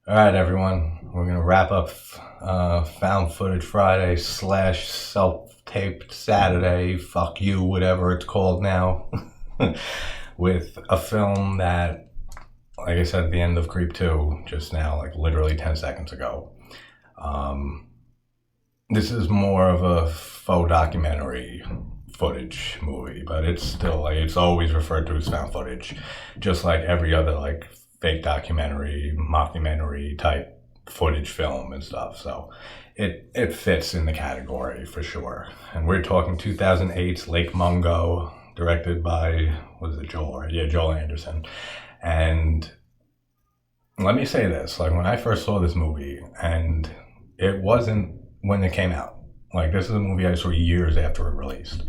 All right, everyone. We're gonna wrap up Found Footage Friday / self-taped Saturday. Fuck you, whatever it's called now, with a film that, like I said at the end of Creep 2 just now, like literally 10 seconds ago. This is more of a faux documentary footage movie, but it's still like it's always referred to as found footage, just like every other like fake documentary, mockumentary type footage film and stuff. So it fits in the category for sure. And we're talking 2008's Lake Mungo, directed by was it Joel? Right? Yeah, Joel Anderson. And let me say this: like when I first saw this movie, and it wasn't when it came out. Like this is a movie I saw years after it released,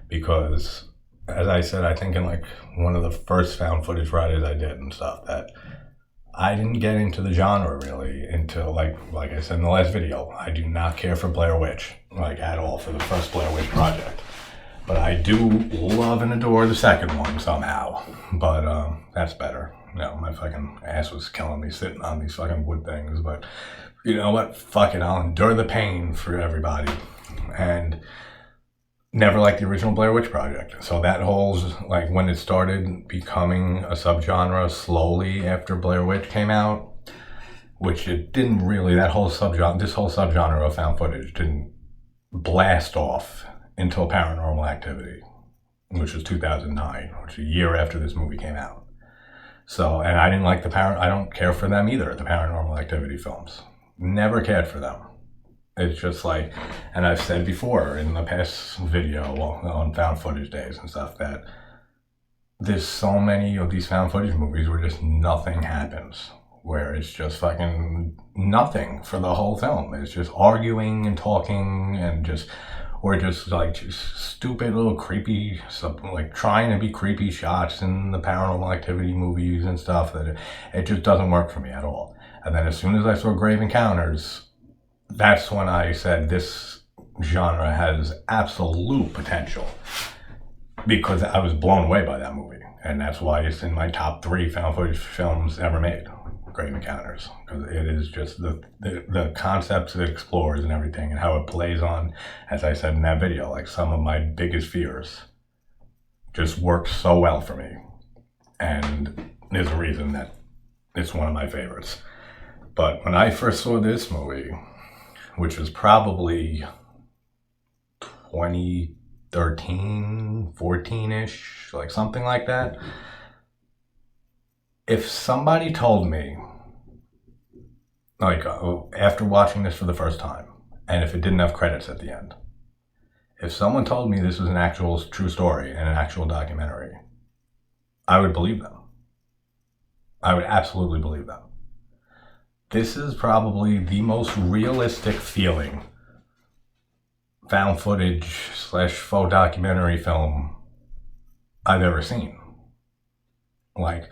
because as I said, I think in like one of the first found footage Fridays I did and stuff, that I didn't get into the genre really until like I said in the last video, I do not care for Blair Witch, like at all, for the first Blair Witch Project. But I do love and adore the second one somehow. But that's better. My fucking ass was killing me sitting on these fucking wood things. But you know what? Fuck it. I'll endure the pain for everybody. And never liked the original Blair Witch Project. So that whole, like when it started becoming a subgenre slowly after Blair Witch came out, which it didn't really, this whole subgenre of found footage didn't blast off until Paranormal Activity, which was 2009, which is a year after this movie came out. So, and I didn't like I don't care for them either, the Paranormal Activity films. Never cared for them. It's just like, and I've said before in the past video on found footage days and stuff, that there's so many of these found footage movies where just nothing happens, where it's just fucking nothing for the whole film. It's just arguing and talking and or just like stupid little creepy, like trying to be creepy shots in the Paranormal Activity movies and stuff, that it just doesn't work for me at all. And then as soon as I saw Grave Encounters, that's when I said this genre has absolute potential, because I was blown away by that movie. And that's why it's in my top 3 found footage films ever made, Grave Encounters, because it is just the concepts it explores and everything, and how it plays on, as I said in that video, like some of my biggest fears just works so well for me. And there's a reason that it's one of my favorites. But when I first saw this movie, which was probably 2013, 14-ish, like something like that. If somebody told me, like after watching this for the first time, and if it didn't have credits at the end, if someone told me this was an actual true story and an actual documentary, I would believe them. I would absolutely believe them. This is probably the most realistic feeling found footage / faux documentary film I've ever seen. Like,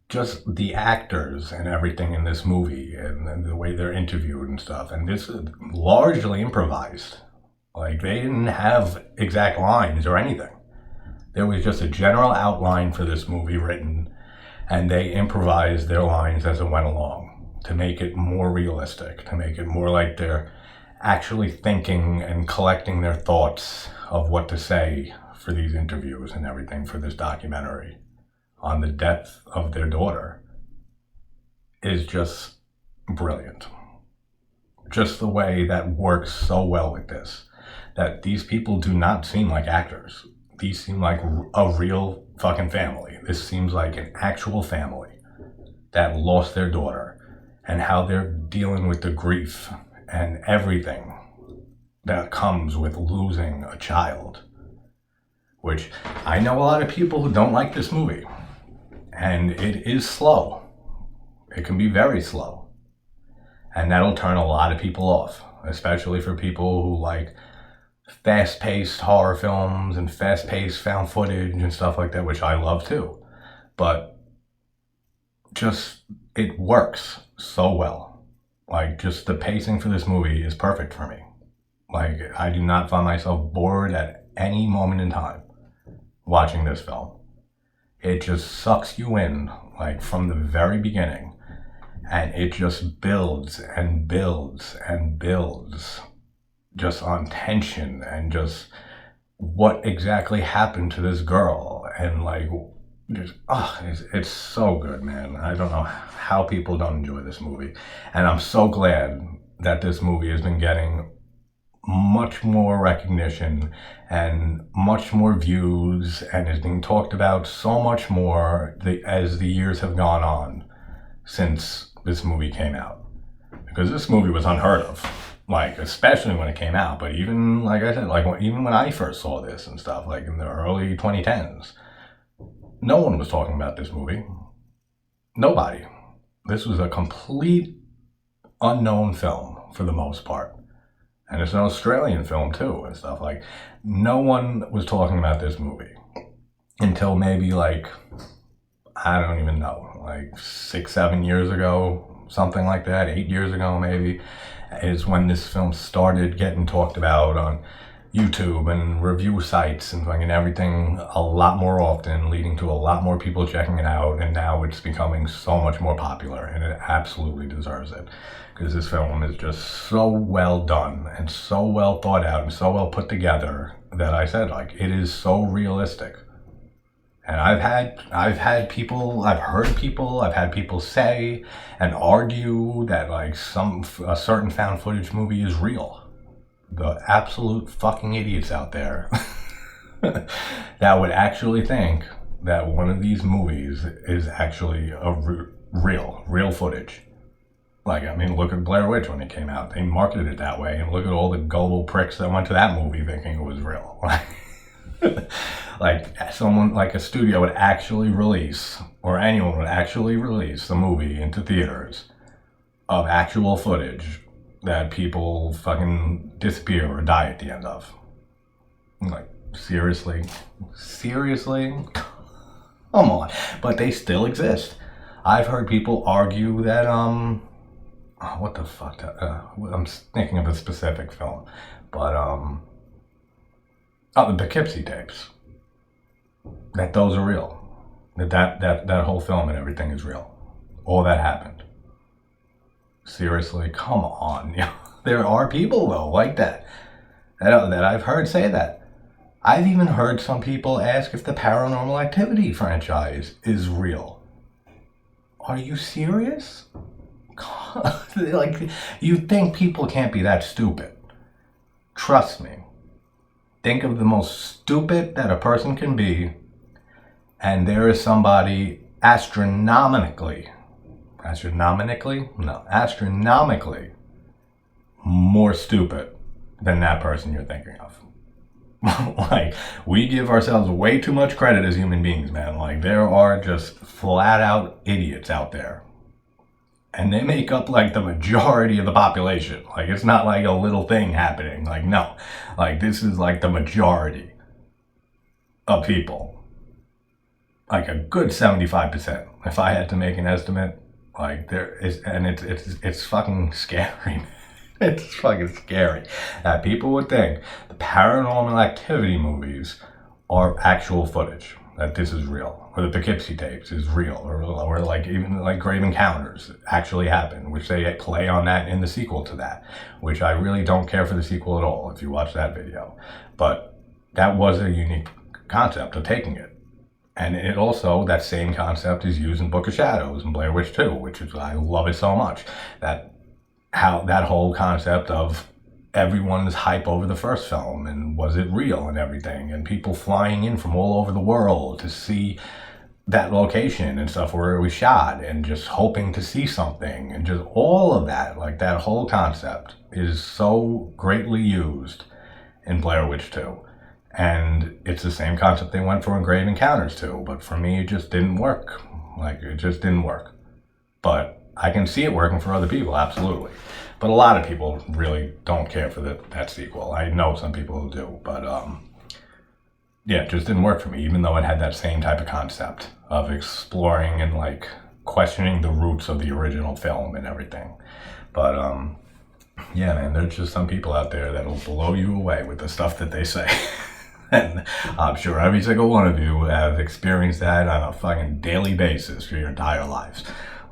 just the actors and everything in this movie, and the way they're interviewed and stuff. And this is largely improvised. Like, they didn't have exact lines or anything. There was just a general outline for this movie written, and they improvised their lines as it went along, to make it more realistic, to make it more like they're actually thinking and collecting their thoughts of what to say for these interviews and everything for this documentary on the death of their daughter, is just brilliant. Just the way that works so well with this, that these people do not seem like actors. These seem like a real fucking family. This seems like an actual family that lost their daughter, and how they're dealing with the grief and everything that comes with losing a child. Which I know a lot of people who don't like this movie, and it is slow. It can be very slow, and that'll turn a lot of people off, especially for people who like fast-paced horror films and fast-paced found footage and stuff like that, which I love too. But just, it works so well. Like, just the pacing for this movie is perfect for me. Like, I do not find myself bored at any moment in time watching this film. It just sucks you in, like, from the very beginning. and it just builds and builds and builds just on tension and just what exactly happened to this girl, and like just it's so good, man. I don't know how people don't enjoy this movie, and I'm so glad that this movie has been getting much more recognition and much more views and is being talked about so much more as the years have gone on since this movie came out, because this movie was unheard of, like especially when it came out, but even like I said, like even when I first saw this and stuff, like in the early 2010s, no one was talking about this movie. Nobody. This was a complete unknown film for the most part. And it's an Australian film too and stuff. Like, no one was talking about this movie until maybe like, I don't even know, like 6-7 years ago, something like that, 8 years ago maybe, is when this film started getting talked about on YouTube and review sites and fucking everything a lot more often, leading to a lot more people checking it out, and now it's becoming so much more popular, and it absolutely deserves it, because this film is just so well done and so well thought out and so well put together that I said, like, it is so realistic. And I've had people say and argue that like a certain found footage movie is real. The absolute fucking idiots out there that would actually think that one of these movies is actually a real footage. Like, I mean, look at Blair Witch when it came out. They marketed it that way, and look at all the gullible pricks that went to that movie thinking it was real. Like, someone, like a studio would actually release, or anyone would actually release a movie into theaters of actual footage that people fucking disappear or die at the end of. Like, seriously? Come on. But they still exist. I've heard people argue that, what the fuck? I'm thinking of a specific film. But, the Poughkeepsie tapes. That those are real. That whole film and everything is real. All that happened. Seriously, come on. There are people though like that I've heard say that. I've even heard some people ask if the Paranormal Activity franchise is real. Are you serious? Like, you think people can't be that stupid? Trust me. Think of the most stupid that a person can be, and there is somebody astronomically more stupid than that person you're thinking of. Like, we give ourselves way too much credit as human beings, man. Like, there are just flat out idiots out there. And they make up like the majority of the population. Like, it's not like a little thing happening. Like, no. Like, this is like the majority of people. Like a good 75%. If I had to make an estimate, like there is, and it's fucking scary. It's fucking scary that people would think the Paranormal Activity movies are actual footage, that this is real, or the Poughkeepsie tapes is real, or like even like Grave Encounters actually happened, which they play on that in the sequel to that, which I really don't care for the sequel at all if you watch that video. But that was a unique concept of taking it. And it also, that same concept is used in Book of Shadows and Blair Witch 2, which is, I love it so much. That whole concept of everyone's hype over the first film, and was it real and everything, and people flying in from all over the world to see that location and stuff where it was shot, and just hoping to see something, and just all of that, like that whole concept is so greatly used in Blair Witch 2. And it's the same concept they went for in Grave Encounters too, but for me it just didn't work. Like, it just didn't work. But I can see it working for other people, absolutely. But a lot of people really don't care for that sequel. I know some people who do, but yeah, it just didn't work for me, even though it had that same type of concept of exploring and like questioning the roots of the original film and everything. But yeah, man, there's just some people out there that'll blow you away with the stuff that they say. And I'm sure every single one of you have experienced that on a fucking daily basis for your entire lives.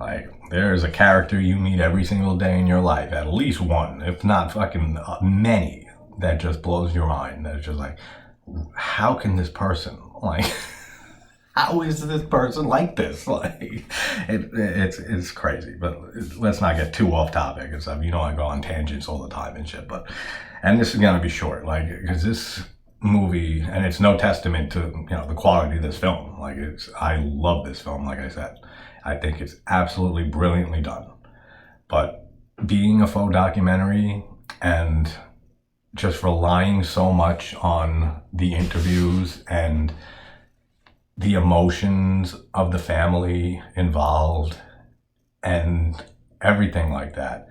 Like, there's a character you meet every single day in your life, at least one, if not fucking many, that just blows your mind. That's just like, how can this person, like, how is this person like this? Like, it's crazy. But let's not get too off topic and stuff. You know, I go on tangents all the time and shit. And this is gonna be short, like, because this movie, and it's no testament to, you know, the quality of this film. Like, I love this film. Like I said, I think it's absolutely brilliantly done. But being a faux documentary and just relying so much on the interviews and the emotions of the family involved and everything like that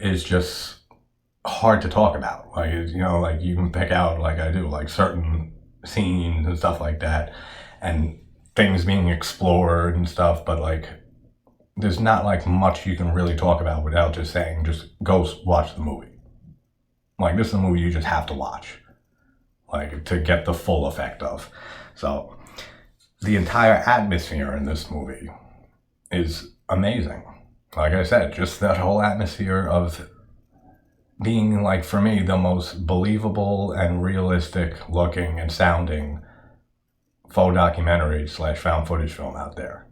is just hard to talk about. Like, you know, like, you can pick out, like I do, like, certain scenes and stuff like that, and things being explored and stuff, but, like, there's not, like, much you can really talk about without just saying, just go watch the movie. Like, this is a movie you just have to watch, like, to get the full effect of. So, the entire atmosphere in this movie is amazing. Like I said, just that whole atmosphere of being, like, for me, the most believable and realistic looking and sounding faux documentary / found footage film out there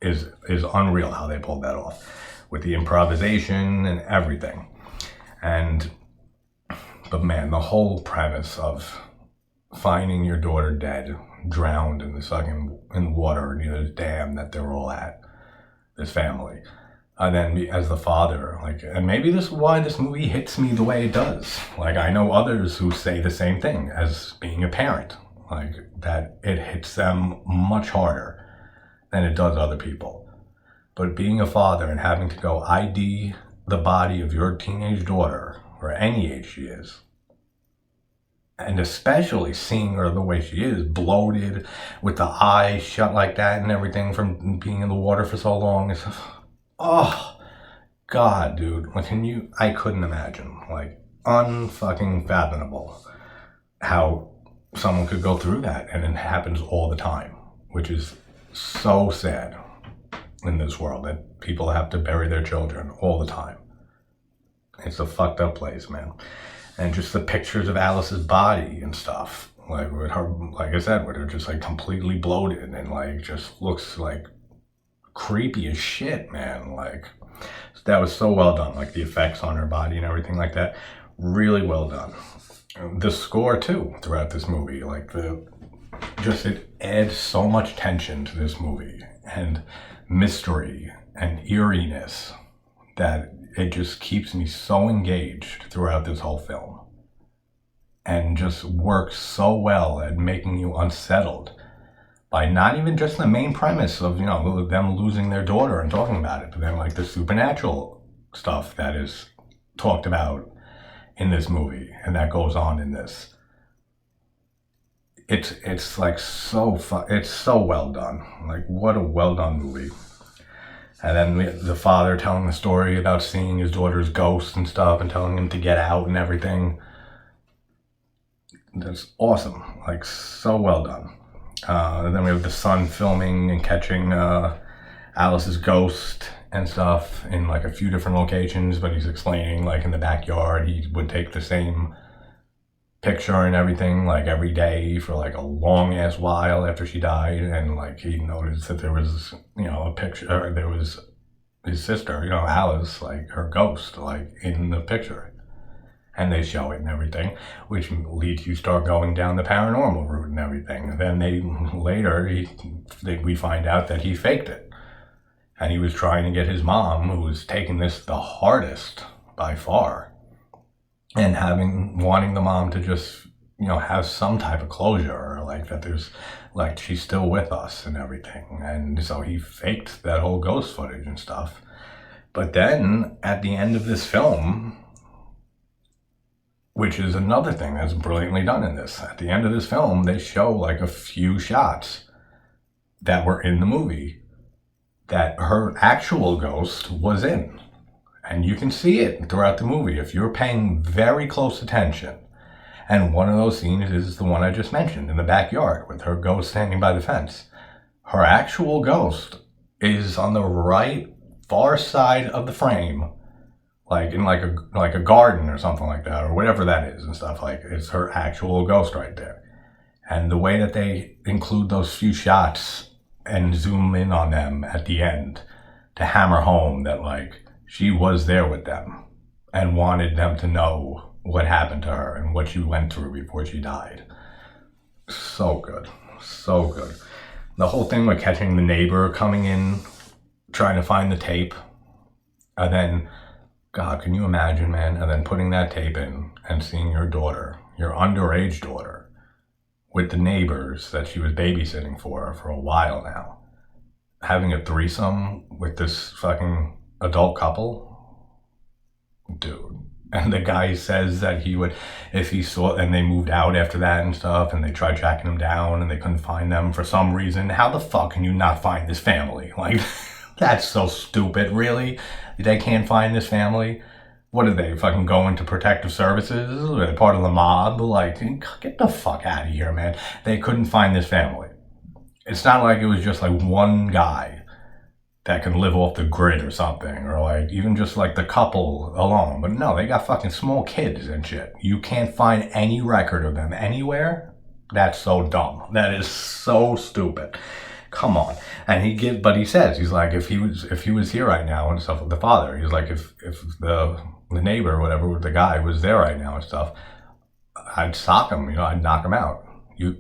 is unreal how they pulled that off with the improvisation and everything. But man, the whole premise of finding your daughter dead, drowned in the water near the dam that they're all at, this family. And then as the father, like, and maybe this is why this movie hits me the way it does. Like, I know others who say the same thing as being a parent, like, that it hits them much harder than it does other people. But being a father and having to go ID the body of your teenage daughter, or any age she is, and especially seeing her the way she is, bloated, with the eyes shut like that and everything from being in the water for so long, it's, oh, God, dude, like, I couldn't imagine, like, unfucking fathomable how someone could go through that, and it happens all the time, which is so sad in this world, that people have to bury their children all the time. It's a fucked up place, man. And just the pictures of Alice's body and stuff, like, with her, like I said, with her just, like, completely bloated and, like, just looks like creepy as shit, man. Like, that was so well done, like, the effects on her body and everything like that, really well done. The score too throughout this movie, like, it adds so much tension to this movie and mystery and eeriness that it just keeps me so engaged throughout this whole film, and just works so well at making you unsettled by not even just the main premise of, you know, them losing their daughter and talking about it, but then, like, the supernatural stuff that is talked about in this movie and that goes on in this. It's like so it's so well done. Like, what a well done movie. And then the father telling the story about seeing his daughter's ghost and stuff and telling him to get out and everything. That's awesome. Like, so well done. And then we have the son filming and catching Alice's ghost and stuff in, like, a few different locations, but he's explaining, like, in the backyard, he would take the same picture and everything, like, every day for, like, a long ass while after she died, and, like, he noticed that there was, you know, a picture, or there was his sister, you know, Alice, like, her ghost, like, in the picture, and they show it and everything, which leads you start going down the paranormal route and everything. And then we find out that he faked it, and he was trying to get his mom, who was taking this the hardest by far, and wanting the mom to just, you know, have some type of closure, or, like, that there's, like, she's still with us and everything. And so he faked that whole ghost footage and stuff. But then at the end of this film, which is another thing that's brilliantly done in this, at the end of this film, they show, like, a few shots that were in the movie that her actual ghost was in. And you can see it throughout the movie if you're paying very close attention. And one of those scenes is the one I just mentioned, in the backyard with her ghost standing by the fence. Her actual ghost is on the right far side of the frame, like in like a garden or something like that, or whatever that is and stuff. Like, it's her actual ghost right there. And the way that they include those few shots and zoom in on them at the end to hammer home that, like, she was there with them and wanted them to know what happened to her and what she went through before she died. So good. So good. The whole thing with catching the neighbor coming in, trying to find the tape, and then, God, can you imagine, man? And then putting that tape in and seeing your daughter, your underage daughter, with the neighbors that she was babysitting for a while now, having a threesome with this fucking adult couple. Dude. And the guy says that he would, if he saw, and they moved out after that and stuff, and they tried tracking them down and they couldn't find them for some reason. How the fuck can you not find this family? Like, that's so stupid, really? They can't find this family? What are they, fucking going to protective services? Are they part of the mob? Like, get the fuck out of here, man. They couldn't find this family. It's not like it was just like one guy that can live off the grid or something, or like even just like the couple alone. But no, they got fucking small kids and shit. You can't find any record of them anywhere? That's so dumb. That is so stupid. Come on. And he says, he's like, if he was here right now and stuff with the father, he's like, if the neighbor or whatever, the guy was there right now and stuff, I'd sock him, I'd knock him out.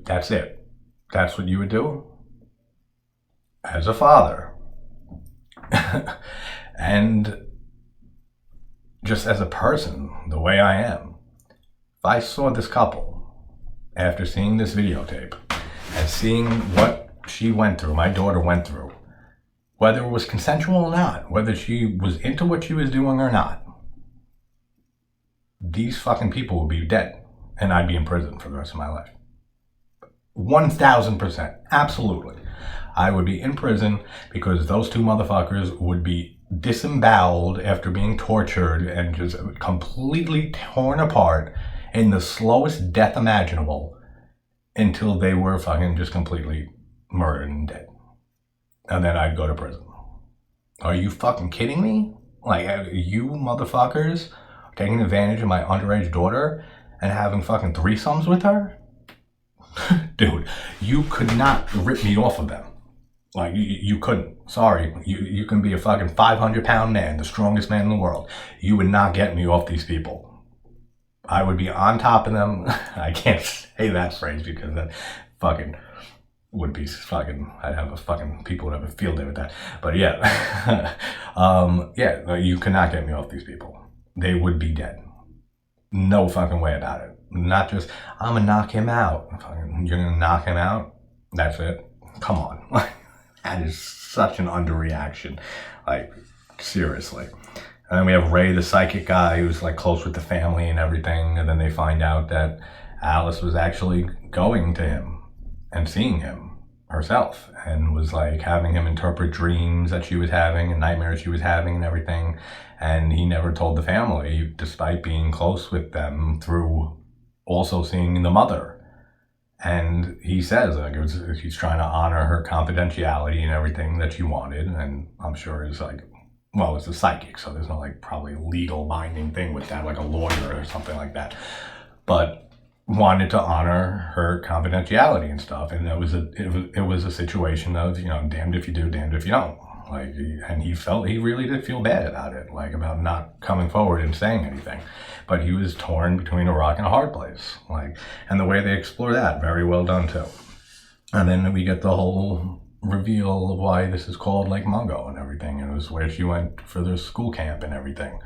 That's it. That's what you would do? As a father. And just as a person, the way I am, if I saw this couple after seeing this videotape and seeing what she went through, my daughter went through, whether it was consensual or not, whether she was into what she was doing or not, these fucking people would be dead and I'd be in prison for the rest of my life. 1000%. Absolutely. I would be in prison because those two motherfuckers would be disemboweled after being tortured and just completely torn apart in the slowest death imaginable until they were fucking just completely murdered and dead. And then I'd go to prison. Are you fucking kidding me? Like, you motherfuckers taking advantage of my underage daughter and having fucking threesomes with her? Dude, you could not rip me off of them. Like, you couldn't. Sorry. You can be a fucking 500-pound man, the strongest man in the world. You would not get me off these people. I would be on top of them. I can't say that phrase because that fucking would be fucking, I'd have a fucking, people would have a field day with that. But yeah. Yeah, you cannot get me off these people. They would be dead. No fucking way about it. Not just, I'm gonna knock him out. You're gonna knock him out? That's it? Come on. That is such an underreaction. Like, seriously. And then we have Ray, the psychic guy, who's like close with the family and everything. And then they find out that Alice was actually going to him and seeing him herself and was like having him interpret dreams that she was having and nightmares she was having and everything. And he never told the family, despite being close with them through also seeing the mother. And he says, like, he's trying to honor her confidentiality and everything that she wanted. And I'm sure it's like, well, it's a psychic, so there's no like probably legal binding thing with that, like a lawyer or something like that. But wanted to honor her confidentiality and stuff. And it was a situation of, damned if you do, damned if you don't. Like, and he really did feel bad about it, like about not coming forward and saying anything. But he was torn between a rock and a hard place. Like, and the way they explore that, very well done too. And then we get the whole reveal of why this is called like Mungo and everything. And it was where she went for the school camp and everything.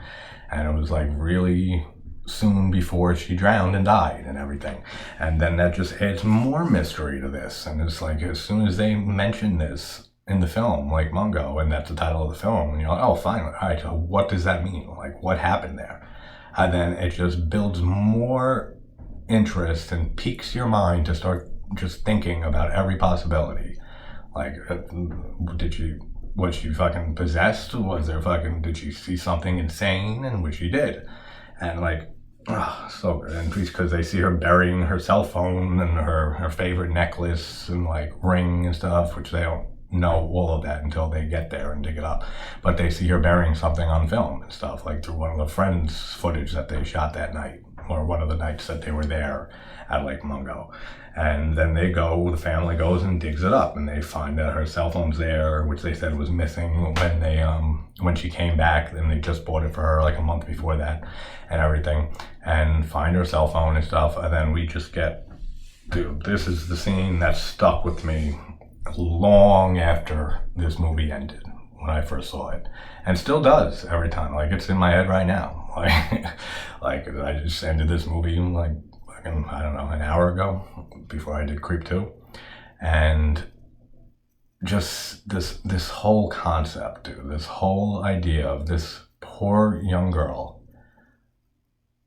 And it was like really soon before she drowned and died and everything. And then that just adds more mystery to this. And it's like, as soon as they mention this in the film, like Mungo, and that's the title of the film, and you're like, oh, fine, all right, so what does that mean? Like, what happened there? And then it just builds more interest and piques your mind to start just thinking about every possibility. Like, was she fucking possessed? Did she see something insane? And which she did. And like, so good. And because they see her burying her cell phone and her favorite necklace and like ring and stuff, which they don't know all of that until they get there and dig it up. But they see her burying something on film and stuff, like through one of the friends' footage that they shot that night, or one of the nights that they were there at Lake Mungo. And then the family goes and digs it up, and they find that her cell phone's there, which they said was missing when she came back, and they just bought it for her like a month before that and everything, and find her cell phone and stuff. And then we just get, dude, this is the scene that stuck with me long after this movie ended, when I first saw it, and still does every time. Like, it's in my head right now. Like I just ended this movie like, I don't know, an hour ago, before I did Creep 2. And just this whole concept, dude, this whole idea of this poor young girl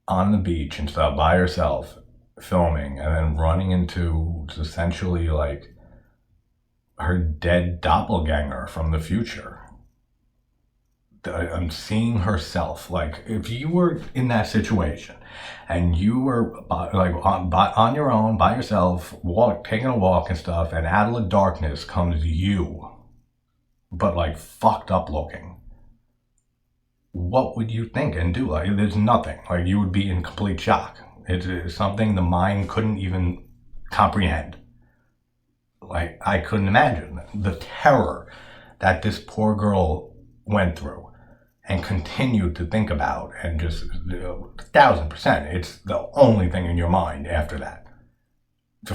on the beach and stuff by herself, filming, and then running into essentially like her dead doppelganger from the future. I'm seeing herself. Like, if you were in that situation and you were like on your own, by yourself, taking a walk and stuff, and out of the darkness comes you, but like fucked up looking, what would you think and do? Like, there's nothing. Like, you would be in complete shock. It's something the mind couldn't even comprehend. Like, I couldn't imagine the terror that this poor girl went through and continued to think about, and just 1,000%, it's the only thing in your mind after that.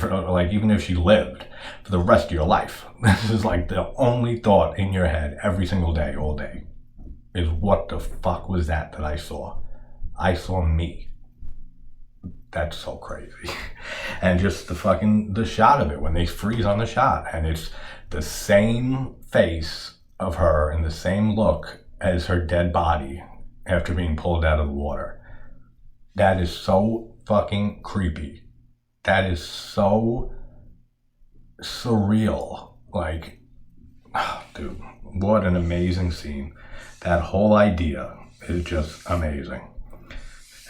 Like, even if she lived for the rest of your life, this is like the only thought in your head every single day, all day, is what the fuck was that I saw? I saw me. That's so crazy. And just the shot of it, when they freeze on the shot, and it's the same face of her and the same look as her dead body after being pulled out of the water. That is so fucking creepy. That is so surreal. Like, dude, what an amazing scene. That whole idea is just amazing.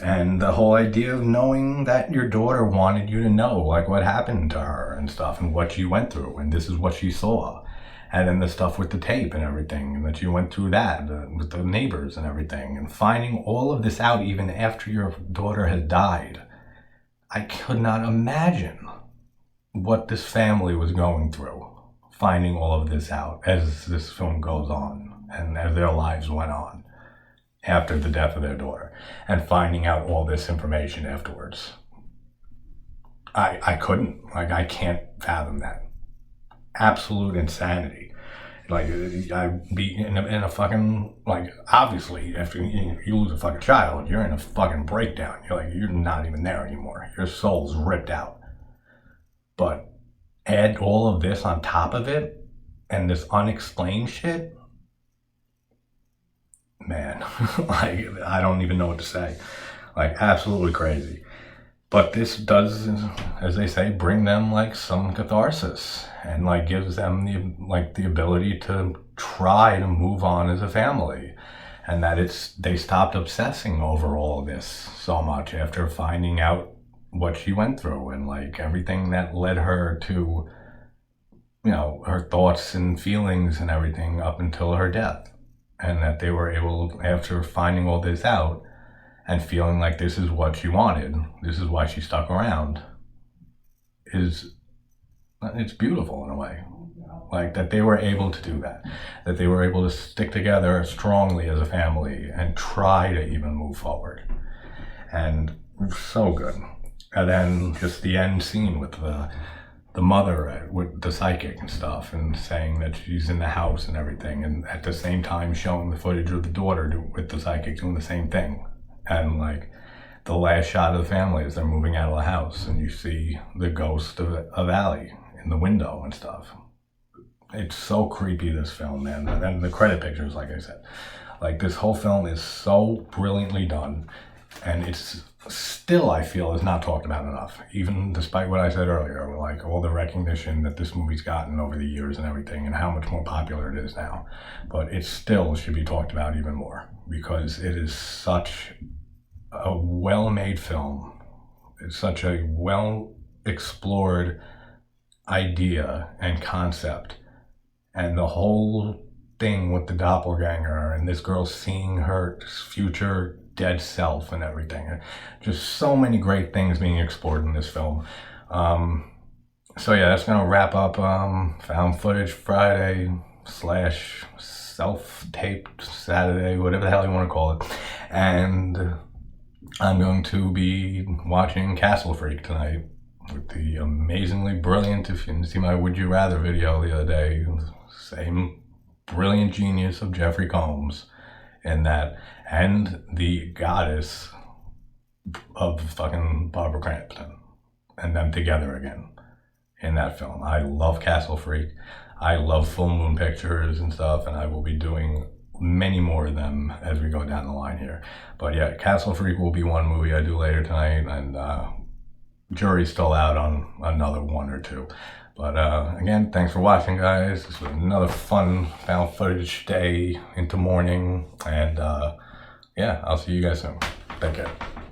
And the whole idea of knowing that your daughter wanted you to know, like, what happened to her and stuff, and what she went through, and this is what she saw. And then the stuff with the tape and everything, and that you went through that with the neighbors and everything, and finding all of this out even after your daughter had died. I could not imagine what this family was going through, finding all of this out as this film goes on, and as their lives went on after the death of their daughter, and finding out all this information afterwards. I couldn't. Like, I can't fathom that. Absolute insanity. Like, I'd be in a fucking, like, obviously, after you lose a fucking child, you're in a fucking breakdown. You're not even there anymore. Your soul's ripped out. But add all of this on top of it, and this unexplained shit, man, like, I don't even know what to say. Like, absolutely crazy. But this does, as they say, bring them like some catharsis, and like gives them the ability to try to move on as a family, and that they stopped obsessing over all of this so much after finding out what she went through, and like everything that led her to, her thoughts and feelings and everything up until her death. And that they were able, after finding all this out and feeling like this is what she wanted, this is why she stuck around, it's beautiful in a way. Like, that they were able to do that they were able to stick together strongly as a family and try to even move forward. And so good. And then just the end scene with the mother with the psychic and stuff, and saying that she's in the house and everything, and at the same time showing the footage of the daughter with the psychic doing the same thing. And like the last shot of the family as they're moving out of the house, and you see the ghost of Allie in the window and stuff. It's so creepy, this film, man. And then the credit pictures, like I said, like, this whole film is so brilliantly done, and it's still, I feel, is not talked about enough, even despite what I said earlier, like all the recognition that this movie's gotten over the years and everything, and how much more popular it is now. But it still should be talked about even more, because it is such a well-made film. It's such a well-explored idea and concept, and the whole thing with the doppelganger and this girl seeing her future dead self and everything. Just so many great things being explored in this film. So yeah, that's gonna wrap up Found Footage Friday / self-taped Saturday, whatever the hell you want to call it. And I'm going to be watching Castle Freak tonight with the amazingly brilliant, if you didn't see my Would You Rather video the other day, same brilliant genius of Jeffrey Combs in that, and the goddess of fucking Barbara Crampton, and them together again in that film. I love Castle Freak. I love Full Moon Pictures and stuff, and I will be doing many more of them as we go down the line here. But yeah, Castle Freak will be one movie I do later tonight, and jury's still out on another one or two. But again, thanks for watching, guys. This was another fun found footage day into morning, and yeah, I'll see you guys soon. Take care.